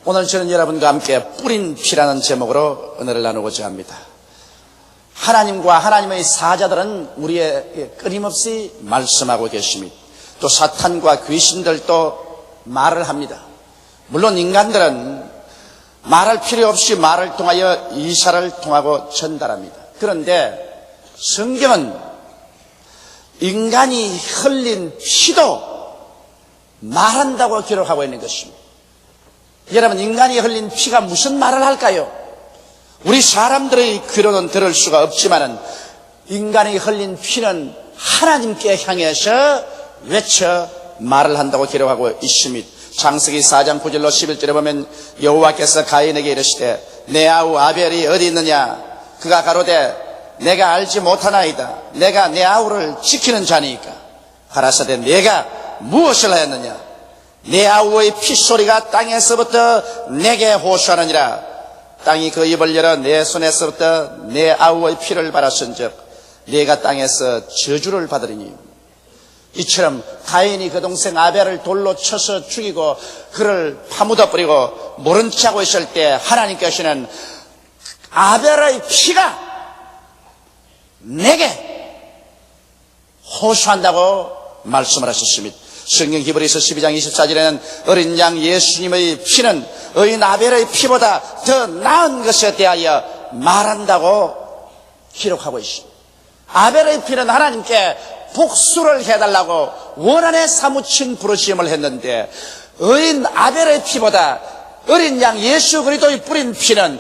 오늘 저는 여러분과 함께 뿌린 피라는 제목으로 은혜를 나누고자 합니다. 하나님과 하나님의 사자들은 우리에게 끊임없이 말씀하고 계십니다. 또 사탄과 귀신들도 말을 합니다. 물론 인간들은 말할 필요 없이 말을 통하여 이사를 통하고 전달합니다. 그런데 성경은 인간이 흘린 피도 말한다고 기록하고 있는 것입니다. 여러분, 인간이 흘린 피가 무슨 말을 할까요? 우리 사람들의 귀로는 들을 수가 없지만은 인간이 흘린 피는 하나님께 향해서 외쳐 말을 한다고 기록하고 있습니다. 창세기 4장 9절로 11절에 보면 여호와께서 가인에게 이르시되 내 아우 아벨이 어디 있느냐? 그가 가로되 내가 알지 못하나이다. 내가 내 아우를 지키는 자니까. 가라사대 내가 무엇을 하였느냐? 내 아우의 핏소리가 땅에서부터 내게 호소하느니라. 땅이 그 입을 열어 내 손에서부터 내 아우의 피를 받았은즉 내가 땅에서 저주를 받으리니. 이처럼 가인이 그 동생 아벨을 돌로 쳐서 죽이고 그를 파묻어 버리고 모른 체 하고 있을 때 하나님께서는 아벨의 피가 내게 호소한다고 말씀을 하셨습니다. 성경 히브리서 12장 24절에는 어린 양 예수님의 피는 어린 아벨의 피보다 더 나은 것에 대하여 말한다고 기록하고 있습니다. 아벨의 피는 하나님께 복수를 해달라고 원한에 사무친 부르심을 했는데 어린 아벨의 피보다 어린 양 예수 그리스도의 뿌린 피는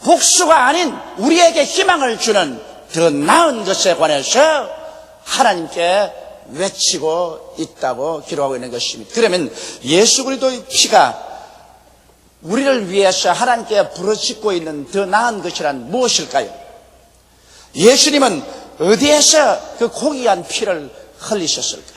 복수가 아닌 우리에게 희망을 주는 더 나은 것에 관해서 하나님께 외치고 있다고 기록하고 있는 것입니다. 그러면 예수 그리스도의 피가 우리를 위해서 하나님께 부르짖고 있는 더 나은 것이란 무엇일까요? 예수님은 어디에서 그 고귀한 피를 흘리셨을까요?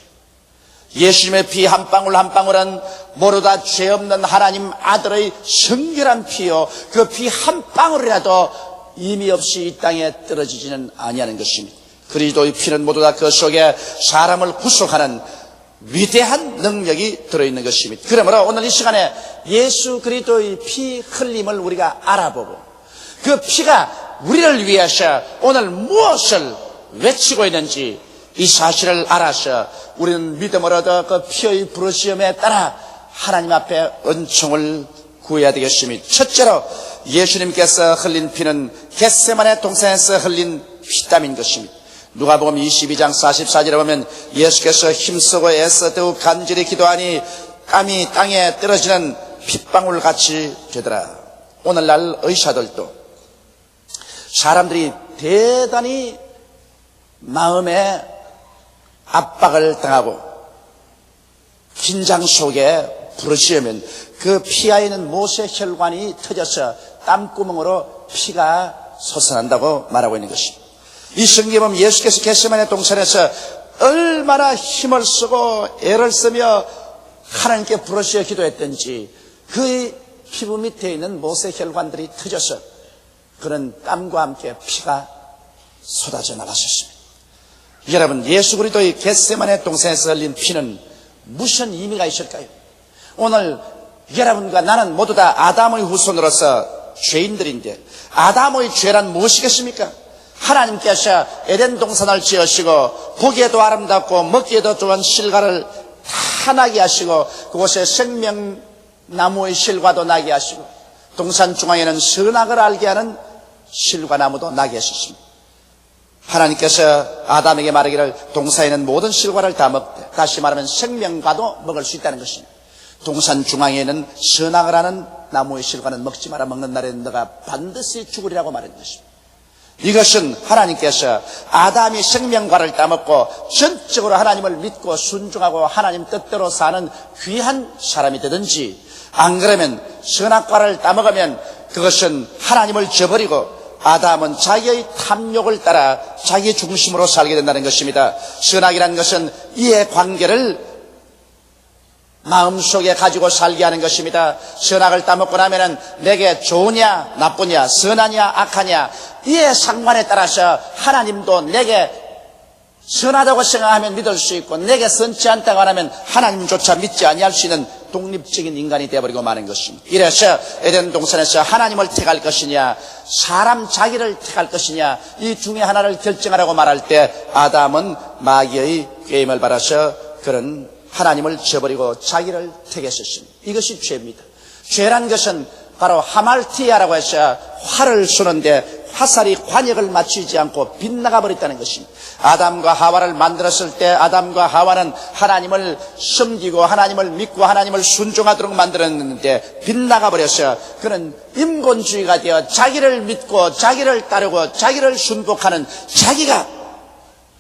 예수님의 피 한 방울 한 방울은 모두 다 죄 없는 하나님 아들의 성결한 피요, 그 피 한 방울이라도 의미 없이 이 땅에 떨어지지는 아니하는 것입니다. 그리스도의 피는 모두 다 그 속에 사람을 구속하는 위대한 능력이 들어있는 것입니다. 그러므로 오늘 이 시간에 예수 그리스도의 피 흘림을 우리가 알아보고 그 피가 우리를 위해서 오늘 무엇을 외치고 있는지 이 사실을 알아서 우리는 믿음으로 얻어 그 피의 부르심에 따라 하나님 앞에 은총을 구해야 되겠습니다. 첫째로 예수님께서 흘린 피는 겟세마네 동산에서 흘린 피땀인 것입니다. 누가복음 22장 44절에 보면 예수께서 힘쓰고 애써 더욱 간절히 기도하니 땀이 땅에 떨어지는 핏방울같이 되더라. 오늘날 의사들도 사람들이 대단히 마음에 압박을 당하고 긴장 속에 부르짖으면 그 피하에 있는 모세혈관이 터져서 땀구멍으로 피가 솟아난다고 말하고 있는 것입니다. 이 성경에 보면 예수께서 겟세마네 동산에서 얼마나 힘을 쓰고 애를 쓰며 하나님께 부르짖어 기도했던지 그의 피부 밑에 있는 모세혈관들이 터져서 그런 땀과 함께 피가 쏟아져 나갔었습니다. 여러분, 예수 그리스도의 겟세마네 동산에서 흘린 피는 무슨 의미가 있을까요? 오늘 여러분과 나는 모두 다 아담의 후손으로서 죄인들인데 아담의 죄란 무엇이겠습니까? 하나님께서 에덴 동산을 지으시고 보기에도 아름답고 먹기에도 좋은 실과를 다 나게 하시고 그곳에 생명나무의 실과도 나게 하시고 동산 중앙에는 선악을 알게 하는 실과나무도 나게 하셨습니다. 하나님께서 아담에게 말하기를 동산에는 모든 실과를 다 먹되 다시 말하면 생명과도 먹을 수 있다는 것입니다. 동산 중앙에는 선악을 하는 나무의 실과는 먹지 마라. 먹는 날에는 너가 반드시 죽으리라고 말한 것입니다. 이것은 하나님께서 아담이 생명과를 따먹고 전적으로 하나님을 믿고 순종하고 하나님 뜻대로 사는 귀한 사람이 되든지 안 그러면 선악과를 따먹으면 그것은 하나님을 저버리고 아담은 자기의 탐욕을 따라 자기 중심으로 살게 된다는 것입니다. 선악이라는 것은 이의 관계를 마음속에 가지고 살게 하는 것입니다. 선악을 따먹고 나면은 내게 좋으냐 나쁘냐 선하냐 악하냐 이에 상관에 따라서 하나님도 내게 선하다고 생각하면 믿을 수 있고 내게 선치 않다고 하면 하나님조차 믿지 아니할 수 있는 독립적인 인간이 되어버리고 마는 것입니다. 이래서 에덴 동산에서 하나님을 택할 것이냐 사람 자기를 택할 것이냐 이 중에 하나를 결정하라고 말할 때 아담은 마귀의 게임을 받아서 그런 하나님을 저버리고 자기를 택했었습니다. 이것이 죄입니다. 죄란 것은 바로 하말티아라고 해서 활을 쏘는데 화살이 관역을 맞추지 않고 빗나가 버렸다는 것입니다. 아담과 하와를 만들었을 때 아담과 하와는 하나님을 섬기고 하나님을 믿고 하나님을 순종하도록 만들었는데 빗나가 버려서 그는 인본주의가 되어 자기를 믿고 자기를 따르고 자기를 순복하는 자기가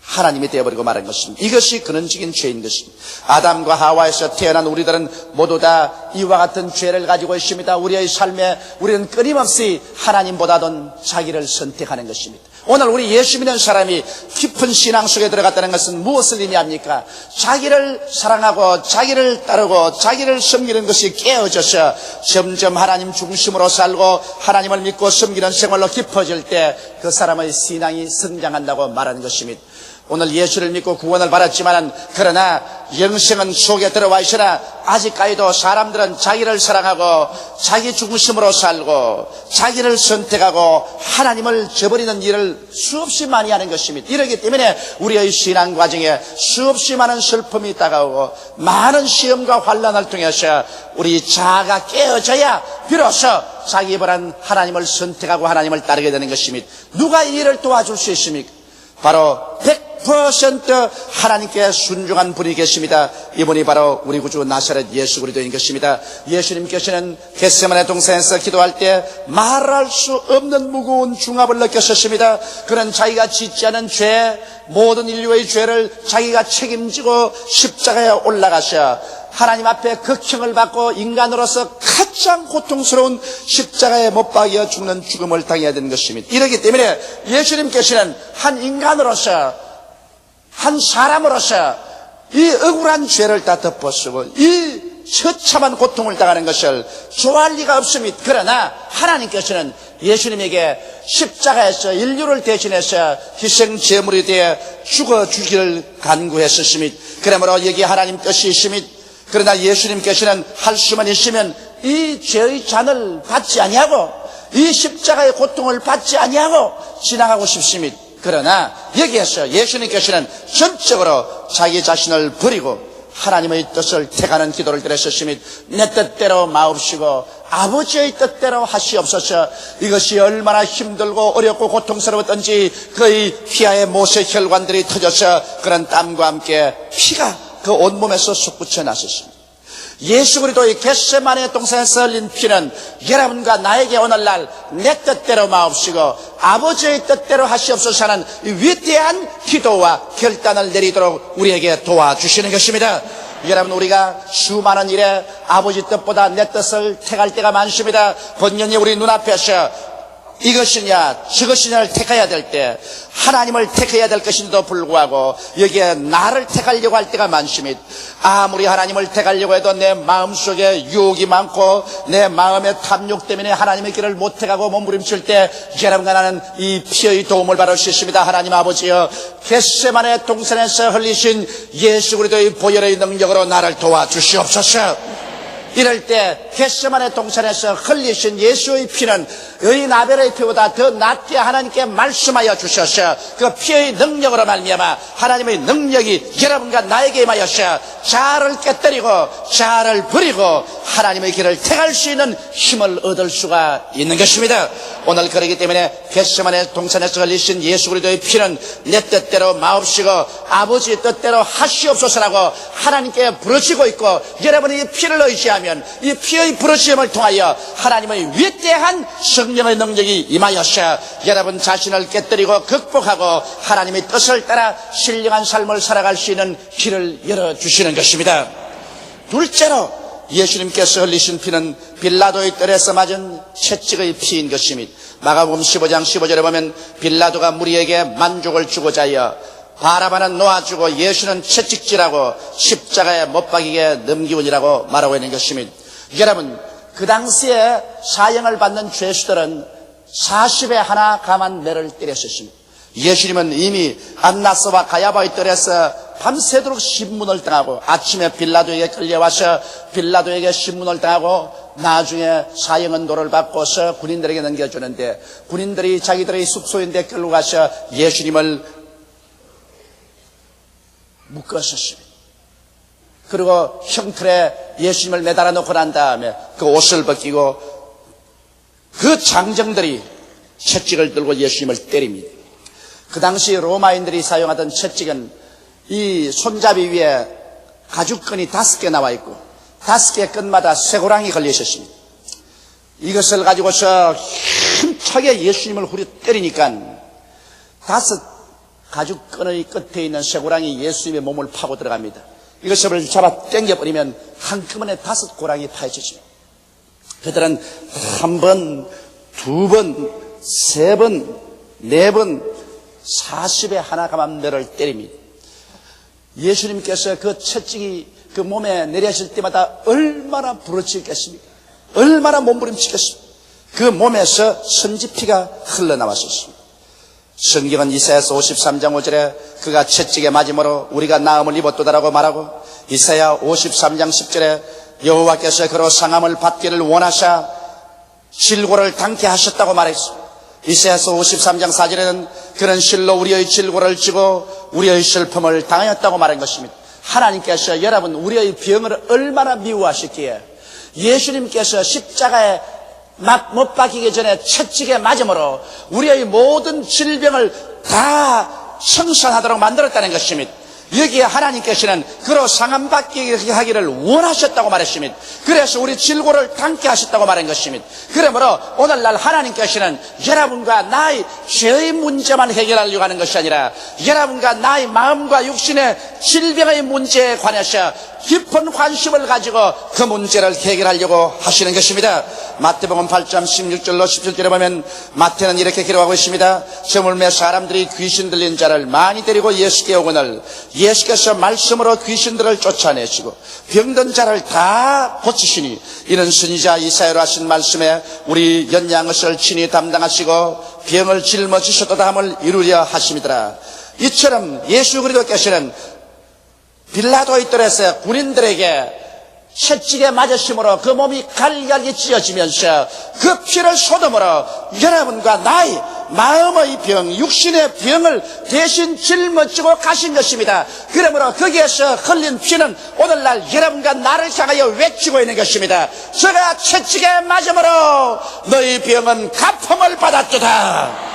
하나님이 되어버리고 말한 것입니다. 이것이 근원적인 죄인 것입니다. 아담과 하와에서 태어난 우리들은 모두 다 이와 같은 죄를 가지고 있습니다. 우리의 삶에 우리는 끊임없이 하나님보다도 자기를 선택하는 것입니다. 오늘 우리 예수 믿는 사람이 깊은 신앙 속에 들어갔다는 것은 무엇을 의미합니까? 자기를 사랑하고 자기를 따르고 자기를 섬기는 것이 깨어져서 점점 하나님 중심으로 살고 하나님을 믿고 섬기는 생활로 깊어질 때 그 사람의 신앙이 성장한다고 말하는 것입니다. 오늘 예수를 믿고 구원을 받았지만 그러나 영생은 속에 들어와 있으나 아직까지도 사람들은 자기를 사랑하고 자기 중심으로 살고 자기를 선택하고 하나님을 저버리는 일을 수없이 많이 하는 것입니다. 이러기 때문에 우리의 신앙 과정에 수없이 많은 슬픔이 다가오고 많은 시험과 환난을 통해서 우리 자아가 깨어져야 비로소 자기보다는 하나님을 선택하고 하나님을 따르게 되는 것입니다. 누가 이 일을 도와줄 수 있습니까? 바로 100% 하나님께 순종한 분이 계십니다. 이분이 바로 우리 구주 나사렛 예수 그리스도인 것입니다. 예수님께서는 겟세마네 동산에서 기도할 때 말할 수 없는 무거운 중압을 느꼈었습니다. 그는 자기가 짓지 않은 죄, 모든 인류의 죄를 자기가 책임지고 십자가에 올라가셔 하나님 앞에 극형을 받고 인간으로서 가장 고통스러운 십자가에 못 박여 죽는 죽음을 당해야 되는 것입니다. 이렇기 때문에 예수님께서는 한 인간으로서 한 사람으로서 이 억울한 죄를 다 덮어쓰고 이 처참한 고통을 당하는 것을 좋아할 리가 없습니다. 그러나 하나님께서는 예수님에게 십자가에서 인류를 대신해서 희생 제물이 되어 죽어주기를 간구했었습니다. 그러므로 여기 하나님 뜻이 있습니다. 그러나 예수님께서는 할 수만 있으면 이 죄의 잔을 받지 아니하고 이 십자가의 고통을 받지 아니하고 지나가고 싶습니다. 그러나 여기에서 예수님께서는 전적으로 자기 자신을 버리고 하나님의 뜻을 택하는 기도를 드렸었습니다. 내 뜻대로 마옵시고 아버지의 뜻대로 하시옵소서. 이것이 얼마나 힘들고 어렵고 고통스러웠던지 그의 피하의 못의 혈관들이 터져서 그런 땀과 함께 피가 그 온몸에서 솟구쳐 나섰습니다. 예수 그리스도의 겟세마네 동산에서 흘린 피는 여러분과 나에게 오늘날 내 뜻대로 마옵시고 아버지의 뜻대로 하시옵소서 하는 위대한 기도와 결단을 내리도록 우리에게 도와주시는 것입니다. 여러분 우리가 수많은 일에 아버지 뜻보다 내 뜻을 택할 때가 많습니다. 번연히 우리 눈앞에서 이것이냐 저것이냐를 택해야 될 때 하나님을 택해야 될 것인데도 불구하고 여기에 나를 택하려고 할 때가 많습니다. 아무리 하나님을 택하려고 해도 내 마음속에 유혹이 많고 내 마음의 탐욕 때문에 하나님의 길을 못 택하고 몸부림칠 때 여러분과 나는 이 피의 도움을 받을 수 있습니다. 하나님 아버지여 겟세마네 동산에서 흘리신 예수 그리스도의 보혈의 능력으로 나를 도와주시옵소서. 이럴 때 겟세마네 동산에서 흘리신 예수의 피는 의인 아벨의 피보다 더 낫게 하나님께 말씀하여 주셔서 그 피의 능력으로 말미암아 하나님의 능력이 여러분과 나에게 임하여서 자아를 깨뜨리고 자아를 버리고 하나님의 길을 택할 수 있는 힘을 얻을 수가 있는 것입니다. 오늘 그러기 때문에 겟세마네 동산에서 흘리신 예수 그리스도의 피는 내 뜻대로 마옵시고 아버지의 뜻대로 하시옵소서라고 하나님께 부르시고 있고 여러분이 이 피를 의지하면 이 피의 부르심을 통하여 하나님의 위대한 성령의 능력이 임하여서 여러분 자신을 깨뜨리고 극복하고 하나님의 뜻을 따라 신령한 삶을 살아갈 수 있는 길을 열어주시는 것입니다. 둘째로 예수님께서 흘리신 피는 빌라도의 뜰에서 맞은 채찍의 피인 것입니다. 마가복음 15장 15절에 보면 빌라도가 무리에게 만족을 주고자 하여 바라바는 놓아주고 예수는 채찍질하고 십자가에 못 박이게 넘기우니라고 말하고 있는 것입니다. 여러분 그 당시에 사형을 받는 죄수들은 40에 하나 감한 매를 때렸었습니다. 예수님은 이미 안나스와 가야바의 뜰에서 밤새도록 신문을 당하고 아침에 빌라도에게 끌려와서 빌라도에게 신문을 당하고 나중에 사형언도를 받고서 군인들에게 넘겨주는데 군인들이 자기들의 숙소인데 끌고 가서 예수님을 묶었었습니다. 그리고 형틀에 예수님을 매달아 놓고 난 다음에 그 옷을 벗기고 그 장정들이 채찍을 들고 예수님을 때립니다. 그 당시 로마인들이 사용하던 채찍은 이 손잡이 위에 가죽끈이 5개 나와 있고 5개 끈마다 쇠고랑이 걸려 있었습니다. 이것을 가지고서 힘차게 예수님을 후려 때리니까 5 가죽끈의 끝에 있는 쇠고랑이 예수님의 몸을 파고 들어갑니다. 이것을 잡아 당겨버리면 한꺼번에 5 고랑이 파헤쳐집니다. 그들은 1번, 2번, 3번, 4번 40에 하나 가만매를 때립니다. 예수님께서 그 채찍이 그 몸에 내려질 때마다 얼마나 부러지겠습니까? 얼마나 몸부림치겠습니까? 그 몸에서 선지피가 흘러나왔었습니다. 성경은 이사야서 53장 5절에 그가 채찍에 맞음으로 우리가 나음을 입었도다라고 말하고 이사야 53장 10절에 여호와께서 그로 상함을 받기를 원하사 질고를 당케 하셨다고 말했습니다. 이사야서 53장 4절에는 그는 실로 우리의 질고를 지고 우리의 슬픔을 당하였다고 말한 것입니다. 하나님께서 여러분 우리의 병을 얼마나 미워하셨기에 예수님께서 십자가에 못 박히기 전에 채찍에 맞음으로 우리의 모든 질병을 다 청산하도록 만들었다는 것입니다. 여기에 하나님께서는 그로 상함받게 하기를 원하셨다고 말했습니다. 그래서 우리 질고를 당케 하셨다고 말한 것입니다. 그러므로 오늘날 하나님께서는 여러분과 나의 죄의 문제만 해결하려고 하는 것이 아니라 여러분과 나의 마음과 육신의 질병의 문제에 관해서 깊은 관심을 가지고 그 문제를 해결하려고 하시는 것입니다. 마태복음 8장 16절로 17절에 보면 마태는 이렇게 기록하고 있습니다. 저물매 사람들이 귀신 들린 자를 많이 데리고 예수께 오거늘 예수께서 말씀으로 귀신들을 쫓아내시고 병든 자를 다 고치시니 이는 선지자 이사야로 하신 말씀에 우리 연양것을 친히 담당하시고 병을 짊어지셨도다 함을 이루려 하심이더라. 이처럼 예수 그리스도께서는 빌라도의 뜰에서 군인들에게 채찍에 맞으심으로 그 몸이 갈갈이 찢어지면서 그 피를 쏟음으로 여러분과 나의 마음의 병, 육신의 병을 대신 짊어지고 가신 것입니다. 그러므로 거기에서 흘린 피는 오늘날 여러분과 나를 향하여 외치고 있는 것입니다. 저가 채찍에 맞음으로 너희 병은 가품을 받았도다.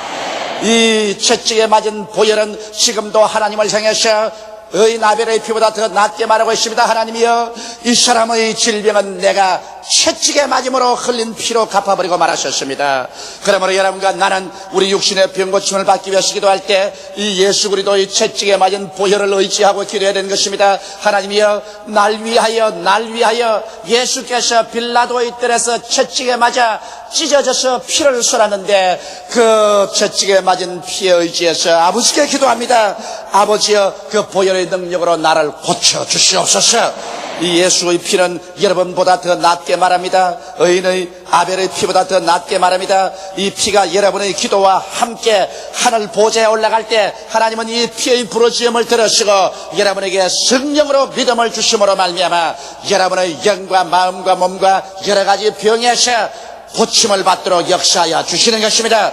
이 채찍에 맞은 보혈은 지금도 하나님을 향해서 의인 아벨의 피보다 더 낫게 말하고 있습니다. 하나님이여 이 사람의 질병은 내가 채찍에 맞음으로 흘린 피로 갚아버리고 말하셨습니다. 그러므로 여러분과 나는 우리 육신의 병 고침을 받기 위해서 기도할 때 이 예수 그리스도의 채찍에 맞은 보혈을 의지하고 기도해야 되는 것입니다. 하나님이여 날 위하여 예수께서 빌라도의 뜰에서 채찍에 맞아 찢어져서 피를 쏟았는데 그 채찍에 맞은 피에 의지해서 아버지께 기도합니다. 아버지여 그 보혈의 능력으로 나를 고쳐주시옵소서. 이 예수의 피는 여러분보다 더 낫게 말합니다. 의인의 아벨의 피보다 더 낫게 말합니다. 이 피가 여러분의 기도와 함께 하늘 보좌에 올라갈 때 하나님은 이 피의 부르짖음을 들으시고 여러분에게 성령으로 믿음을 주심으로 말미암아 여러분의 영과 마음과 몸과 여러 가지 병에서 고침을 받도록 역사하여 주시는 것입니다.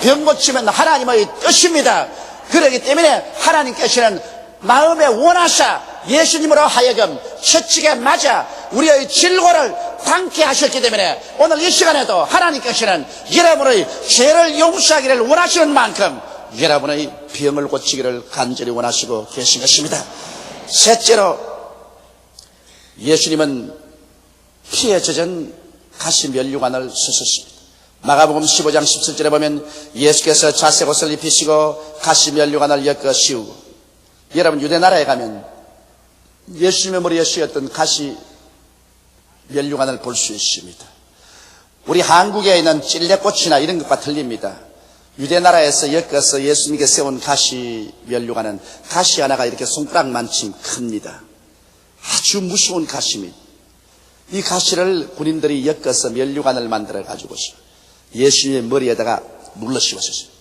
병 고침은 하나님의 뜻입니다. 그렇기 때문에 하나님께서는 마음에 원하사 예수님으로 하여금 채찍에 맞아 우리의 질고를 당케 하셨기 때문에 오늘 이 시간에도 하나님께서는 여러분의 죄를 용서하기를 원하시는 만큼 여러분의 병을 고치기를 간절히 원하시고 계신 것입니다. 셋째로 예수님은 피에 젖은 가시 면류관을 쓰셨습니다. 마가복음 15장 17절에 보면 예수께서 자색 옷을 입히시고 가시 면류관을 엮어 씌우고 여러분 유대 나라에 가면 예수님의 머리에 씌었던 가시 면류관을 볼 수 있습니다. 우리 한국에 있는 찔레꽃이나 이런 것과 틀립니다. 유대 나라에서 엮어서 예수님께 세운 가시 면류관은 가시 하나가 이렇게 손가락만큼 큽니다. 아주 무서운 가시입니다. 이 가시를 군인들이 엮어서 면류관을 만들어 가지고서 예수님의 머리에다가 눌러 씌웠었어요.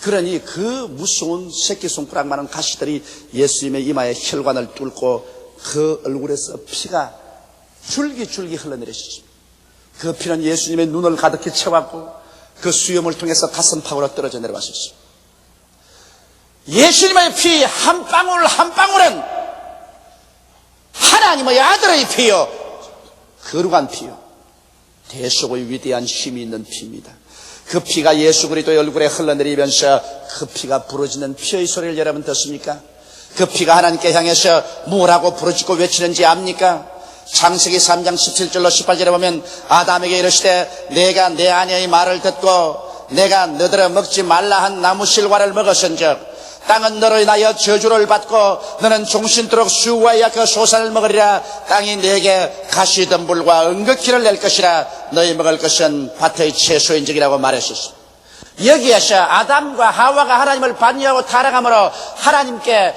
그러니 그 무서운 새끼손가락만한 가시들이 예수님의 이마에 혈관을 뚫고 그 얼굴에서 피가 줄기줄기 흘러내리셨습니다. 그 피는 예수님의 눈을 가득히 채웠고 그 수염을 통해서 가슴팍으로 떨어져 내려왔었습니다. 예수님의 피 한 방울 한 방울은 하나님의 아들의 피요, 거룩한 피요, 대속의 위대한 힘이 있는 피입니다. 그 피가 예수 그리스도의 얼굴에 흘러내리면서 그 피가 부러지는 피의 소리를 여러분 듣습니까? 그 피가 하나님께 향해서 뭐라고 부르짖고 외치는지 압니까? 창세기 3장 17절로 18절에 보면 아담에게 이르시되 내가 내 아내의 말을 듣고 내가 너더러 먹지 말라 한 나무 실과를 먹었은즉 땅은 너로 인하여 저주를 받고 너는 종신토록 수고하여 그 소산을 먹으리라. 땅이 네게 가시덤불과 은극기를 낼 것이라. 너희 먹을 것은 밭의 채소인적이라고 말했었습니다. 여기에서 아담과 하와가 하나님을 반역하고 타락함으로 하나님께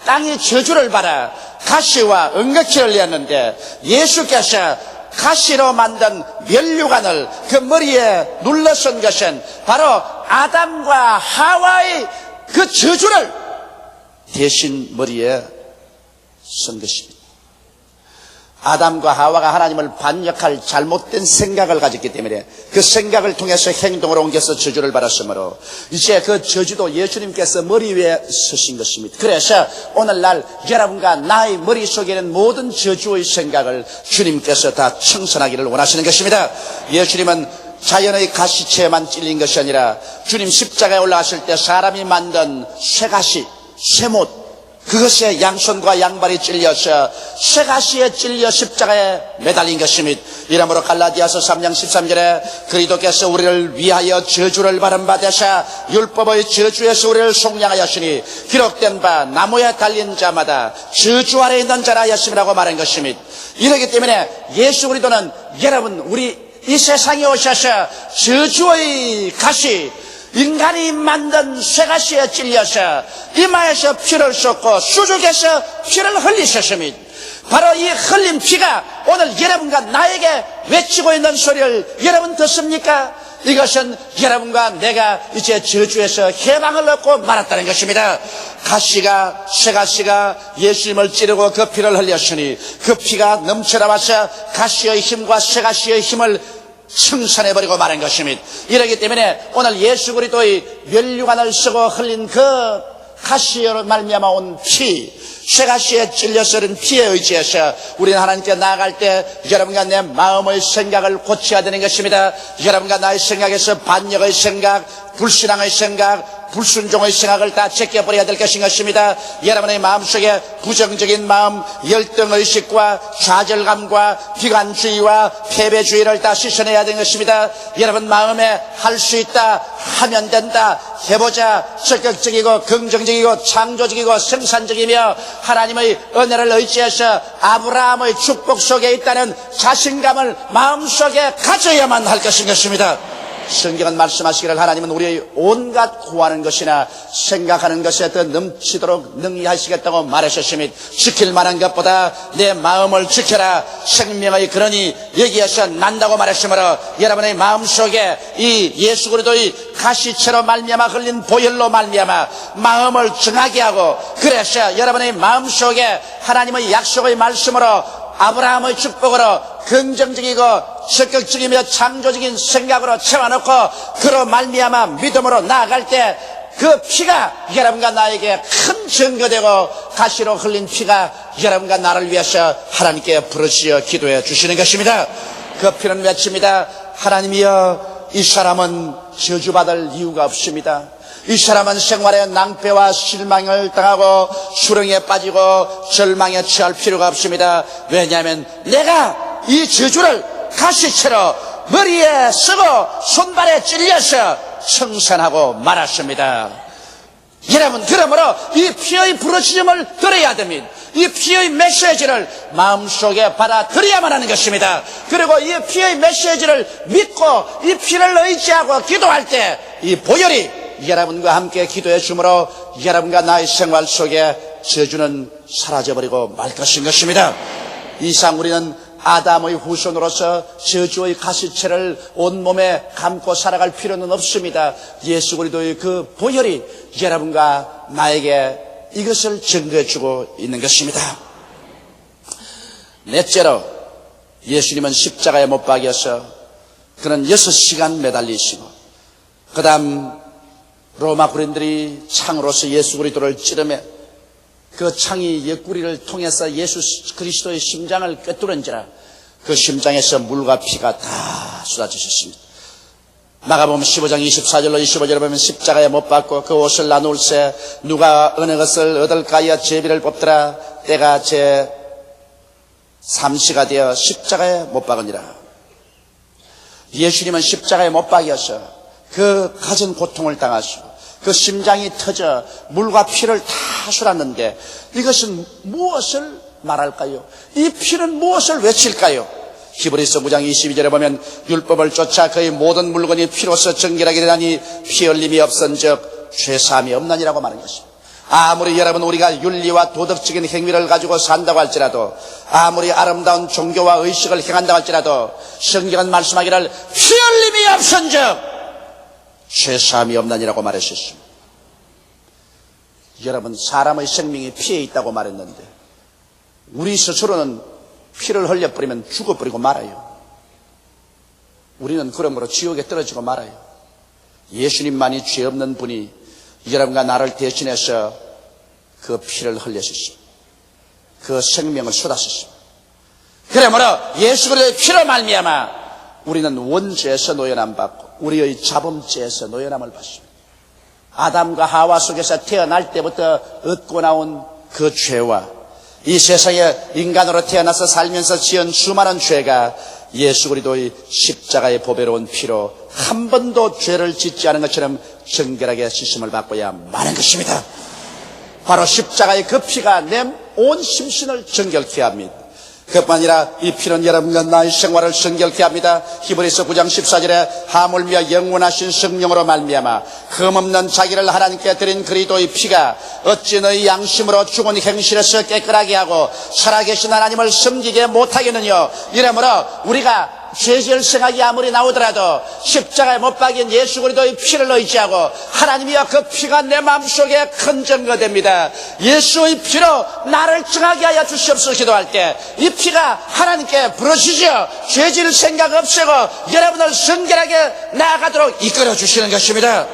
땅이 저주를 받아 가시와 은극기를 냈는데 예수께서 가시로 만든 면류관을 그 머리에 눌러쓴 것은 바로 아담과 하와의 그 저주를 대신 머리에 쓴 것입니다. 아담과 하와가 하나님을 반역할 잘못된 생각을 가졌기 때문에 그 생각을 통해서 행동으로 옮겨서 저주를 받았으므로 이제 그 저주도 예수님께서 머리 위에 쓰신 것입니다. 그래서 오늘날 여러분과 나의 머릿속에는 모든 저주의 생각을 주님께서 다 청산하기를 원하시는 것입니다. 예수님은 자연의 가시체에만 찔린 것이 아니라 주님 십자가에 올라가실 때 사람이 만든 쇠가시, 쇠못, 그것에 양손과 양발이 찔려서 쇠가시에 찔려 십자가에 매달린 것입니다. 이러므로 갈라디아서 3장 13절에 그리스도께서 우리를 위하여 저주를 받은 바 되사 율법의 저주에서 우리를 속량하였으니 기록된 바 나무에 달린 자마다 저주 아래 있는 자라 하였음이라고 말한 것입니다. 이러기 때문에 예수 그리스도는 여러분 우리 이 세상에 오셔서 저주의 가시, 인간이 만든 쇠가시에 찔려서 이마에서 피를 쏟고 수족에서 피를 흘리셨습니다. 바로 이 흘린 피가 오늘 여러분과 나에게 외치고 있는 소리를 여러분 듣습니까? 이것은 여러분과 내가 이제 저주에서 해방을 얻고 말았다는 것입니다. 가시가, 쇠가시가 예수님을 찌르고 그 피를 흘렸으니 그 피가 넘쳐나와서 가시의 힘과 쇠가시의 힘을 청산해버리고 말한 것입니다. 이러기 때문에 오늘 예수 그리스도의 면류관을 쓰고 흘린 그 가시로 말미암아 온 피, 쇠가시에 찔려서 흐른 피에 의지해서 우리는 하나님께 나아갈 때 여러분과 내 마음의 생각을 고쳐야 되는 것입니다. 여러분과 나의 생각에서 반역의 생각, 불신앙의 생각, 불순종의 생각을 다 제껴버려야 될 것인 것입니다. 여러분의 마음속에 부정적인 마음, 열등의식과 좌절감과 비관주의와 패배주의를 다 씻어내야 되는 것입니다. 여러분 마음에 할 수 있다, 하면 된다, 해보자, 적극적이고 긍정적이고 창조적이고 생산적이며 하나님의 은혜를 의지해서 아브라함의 축복 속에 있다는 자신감을 마음속에 가져야만 할 것인 것입니다. 성경은 말씀하시기를 하나님은 우리의 온갖 구하는 것이나 생각하는 것에 더 넘치도록 능히하시겠다고 말하셨으니 지킬 만한 것보다 내 마음을 지켜라. 생명의 근원이 여기에서 난다고 말했으므로 여러분의 마음속에 이 예수 그리스도의 가시체로 말미암아 흘린 보혈로 말미암아 마음을 정하게 하고 그래서 여러분의 마음속에 하나님의 약속의 말씀으로 아브라함의 축복으로 긍정적이고 적극적이며 창조적인 생각으로 채워넣고 그로 말미암아 믿음으로 나아갈 때 그 피가 여러분과 나에게 큰 증거되고 가시로 흘린 피가 여러분과 나를 위해서 하나님께 부르시어 기도해 주시는 것입니다. 그 피는 맺힙니다. 하나님이여 이 사람은 저주받을 이유가 없습니다. 이 사람은 생활에 낭패와 실망을 당하고 수렁에 빠지고 절망에 처할 필요가 없습니다. 왜냐하면 내가 이 저주를 가시채로 머리에 쓰고 손발에 찔려서 청산하고 말았습니다. 여러분 그러므로 이 피의 부르짖음을 들어야 됩니다. 이 피의 메시지를 마음속에 받아들여야만 하는 것입니다. 그리고 이 피의 메시지를 믿고 이 피를 의지하고 기도할 때 이 보혈이 여러분과 함께 기도해 주므로 여러분과 나의 생활 속에 저주는 사라져버리고 말 것인 것입니다. 이상 우리는 아담의 후손으로서 저주의 가시체를 온몸에 감고 살아갈 필요는 없습니다. 예수 그리스도의 그 보혈이 여러분과 나에게 이것을 증거해 주고 있는 것입니다. 넷째로 예수님은 십자가에 못 박여서 그는 6시간 매달리시고 그 다음 로마 군인들이 창으로서 예수 그리스도를 찌르며 그 창이 옆구리를 통해서 예수 그리스도의 심장을 꿰뚫은지라 그 심장에서 물과 피가 다 쏟아지셨습니다. 마가복음 15장 24절로 25절을 보면 십자가에 못 박고 그 옷을 나눌세 누가 어느 것을 얻을까여 제비를 뽑더라 때가 제 3시가 되어 십자가에 못 박으니라. 예수님은 십자가에 못 박여서 그 가진 고통을 당하시고 그 심장이 터져 물과 피를 다 쏟았는데 이것은 무엇을 말할까요? 이 피는 무엇을 외칠까요? 히브리서 9장 22절에 보면 율법을 쫓아 그의 모든 물건이 피로서 정결하게 되나니 피 흘림이 없은즉 죄사함이 없나니라고 말한 것입니다. 아무리 여러분 우리가 윤리와 도덕적인 행위를 가지고 산다고 할지라도 아무리 아름다운 종교와 의식을 행한다고 할지라도 성경은 말씀하기를 피 흘림이 없은즉 죄사함이 없나니라고 말했었습니다. 여러분 사람의 생명이 피에 있다고 말했는데 우리 스스로는 피를 흘려버리면 죽어버리고 말아요. 우리는 그러므로 지옥에 떨어지고 말아요. 예수님만이 죄 없는 분이 여러분과 나를 대신해서 그 피를 흘렸습니다. 그 생명을 쏟았습니다. 그러므로 예수 그리스도의 피로 말미암아 우리는 원죄에서 노연함 받고 우리의 자범죄에서 노연함을 받습니다. 아담과 하와 속에서 태어날 때부터 얻고 나온 그 죄와 이 세상에 인간으로 태어나서 살면서 지은 수많은 죄가 예수 그리스도의 십자가의 보배로운 피로 한 번도 죄를 짓지 않은 것처럼 정결하게 씻음을 받고야 마는 것입니다. 바로 십자가의 그 피가 내 온 심신을 정결케 합니다. 그뿐 아니라 이 피는 여러분과 나의 생활을 정결케 합니다. 히브리서 9장 14절에 하물며 영원하신 성령으로 말미암아 흠없는 자기를 하나님께 드린 그리스도의 피가 어찌 너희 양심으로 죽은 행실에서 깨끗하게 하고 살아계신 하나님을 섬기게 못하겠느냐. 이러므로 우리가 죄질 생각이 아무리 나오더라도 십자가에 못 박인 예수 그리스도의 피를 의지하고 하나님이여 그 피가 내 마음속에 큰 증거됩니다. 예수의 피로 나를 정하게 하여 주시옵소서 기도할 때 이 피가 하나님께 부르시죠. 죄질 생각 없애고 여러분을 성결하게 나아가도록 이끌어 주시는 것입니다.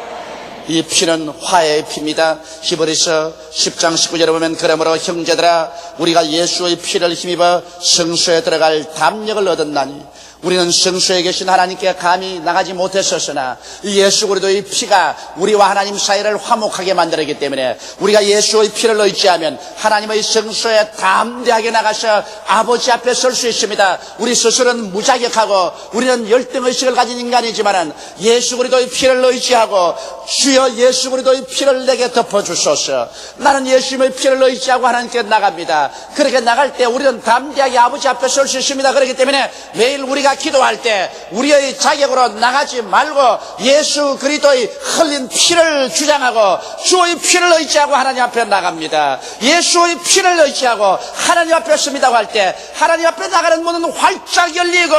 이 피는 화해의 피입니다. 히브리서 10장 19절에 보면 그러므로 형제들아 우리가 예수의 피를 힘입어 성소에 들어갈 담력을 얻었나니 우리는 성소에 계신 하나님께 감히 나가지 못했었으나 예수 그리스도의 피가 우리와 하나님 사이를 화목하게 만들었기 때문에 우리가 예수의 피를 의지하면 하나님의 성소에 담대하게 나가서 아버지 앞에 설 수 있습니다. 우리 스스로는 무자격하고 우리는 열등의식을 가진 인간이지만 예수 그리스도의 피를 의지하고 주여 예수 그리스도의 피를 내게 덮어주소서. 나는 예수님의 피를 의지하고 하나님께 나갑니다. 그렇게 나갈 때 우리는 담대하게 아버지 앞에 설 수 있습니다. 그렇기 때문에 매일 우리가 기도할 때 우리의 자격으로 나가지 말고 예수 그리스도의 흘린 피를 주장하고 주의 피를 의지하고 하나님 앞에 나갑니다. 예수의 피를 의지하고 하나님 앞에 섭니다고 할 때 하나님 앞에 나가는 문은 활짝 열리고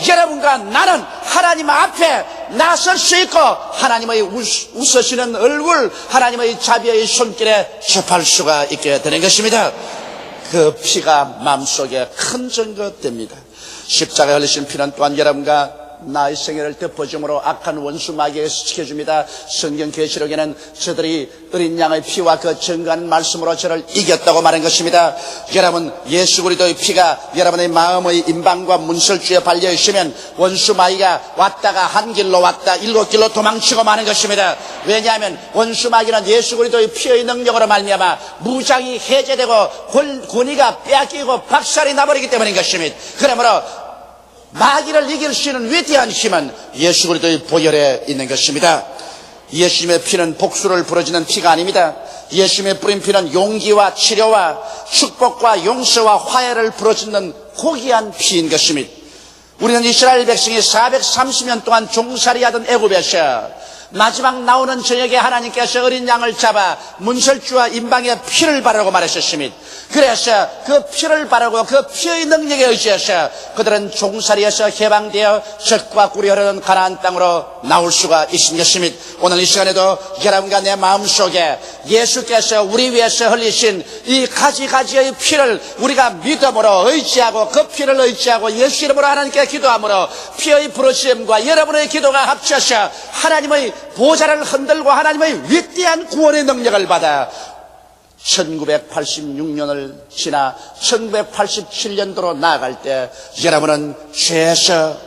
여러분과 나는 하나님 앞에 나설 수 있고 하나님의 웃으시는 얼굴 하나님의 자비의 손길에 접할 수가 있게 되는 것입니다. 그 피가 마음속에 큰 증거됩니다. 십자가에 흘리신 피는 또한 여러분과 나의 생애를 덮어줌으로 악한 원수 마귀에게 지켜줍니다. 성경 계시록에는 저들이 어린 양의 피와 그 증거하는 말씀으로 저를 이겼다고 말한 것입니다. 여러분 예수 그리스도의 피가 여러분의 마음의 임방과 문설주에 발려있으면 원수 마귀가 왔다가 한 길로 왔다 7길로 도망치고 마는 것입니다. 왜냐하면 원수 마귀는 예수 그리스도의 피의 능력으로 말미암아 무장이 해제되고 권위가 빼앗기고 박살이 나버리기 때문인 것입니다. 그러므로 마귀를 이길 수 있는 위대한 힘은 예수 그리스도의 보혈에 있는 것입니다. 예수님의 피는 복수를 부러지는 피가 아닙니다. 예수님의 뿌린 피는 용기와 치료와 축복과 용서와 화해를 부러지는 고귀한 피인 것입니다. 우리는 이스라엘 백성이 430년 동안 종살이하던 애굽에서 마지막 나오는 저녁에 하나님께서 어린 양을 잡아 문설주와 임방에 피를 바르고 말하셨습니다. 그래서 그 피를 바르고 그 피의 능력에 의지해서 그들은 종살이에서 해방되어 젖과 꿀이 흐르는 가나안 땅으로 나올 수가 있는 것입니다. 오늘 이 시간에도 여러분과 내 마음속에 예수께서 우리 위해서 흘리신 이 가지가지의 피를 우리가 믿음으로 의지하고 그 피를 의지하고 예수 이름으로 하나님께 기도함으로 피의 부르심과 여러분의 기도가 합쳐서 하나님의 보좌를 흔들고 하나님의 위대한 구원의 능력을 받아 1986년을 지나 1987년도로 나아갈 때 여러분은 죄에서,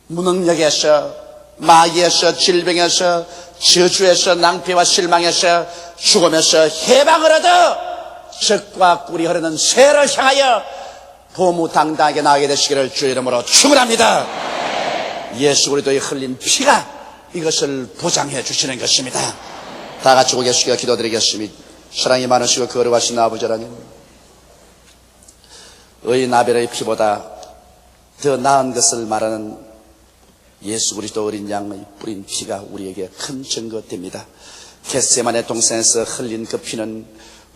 무능력에서, 마귀에서, 질병에서, 저주에서, 낭패와 실망에서, 죽음에서 해방을 얻어 젖과 꿀이 흐르는 새를 향하여 도무당당하게 나가게 되시기를 주의 이름으로 축원합니다. 예수 그리스도의 흘린 피가 이것을 보장해 주시는 것입니다. 다 같이 고개 숙여 기도드리겠습니다. 사랑이 많으시고 거룩하신 아버지 하나님, 의인 아벨의 피보다 더 나은 것을 말하는 예수 그리스도 어린 양의 뿌린 피가 우리에게 큰 증거됩니다. 겟세마네 동산에서 흘린 그 피는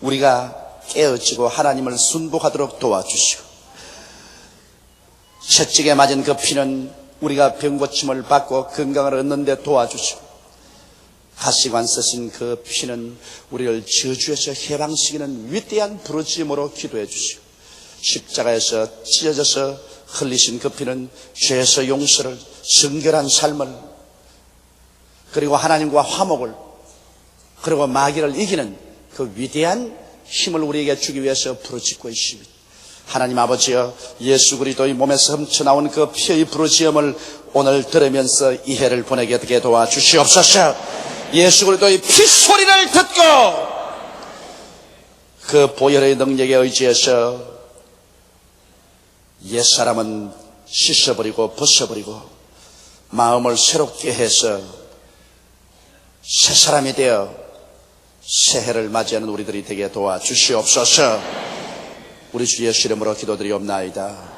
우리가 깨어지고 하나님을 순복하도록 도와주시고, 채찍에 맞은 그 피는 우리가 병고침을 받고 건강을 얻는 데 도와주시고, 가시관 쓰신 그 피는 우리를 저주에서 해방시키는 위대한 부르짖음으로 기도해 주시고, 십자가에서 찢어져서 흘리신 그 피는 죄에서 용서를, 성결한 삶을, 그리고 하나님과 화목을, 그리고 마귀를 이기는 그 위대한 힘을 우리에게 주기 위해서 부르짖고 있습니다. 하나님 아버지여, 예수 그리스도의 몸에서 훔쳐나온 그 피의 부르짖음을 오늘 들으면서 이해를 보내게 되게 도와주시옵소서. 예수 그리스도의 피 소리를 듣고 그 보혈의 능력에 의지해서 옛사람은 씻어버리고 벗어버리고 마음을 새롭게 해서 새 사람이 되어 새해를 맞이하는 우리들이 되게 도와주시옵소서. 우리 주 예수 이름으로 기도드리옵나이다.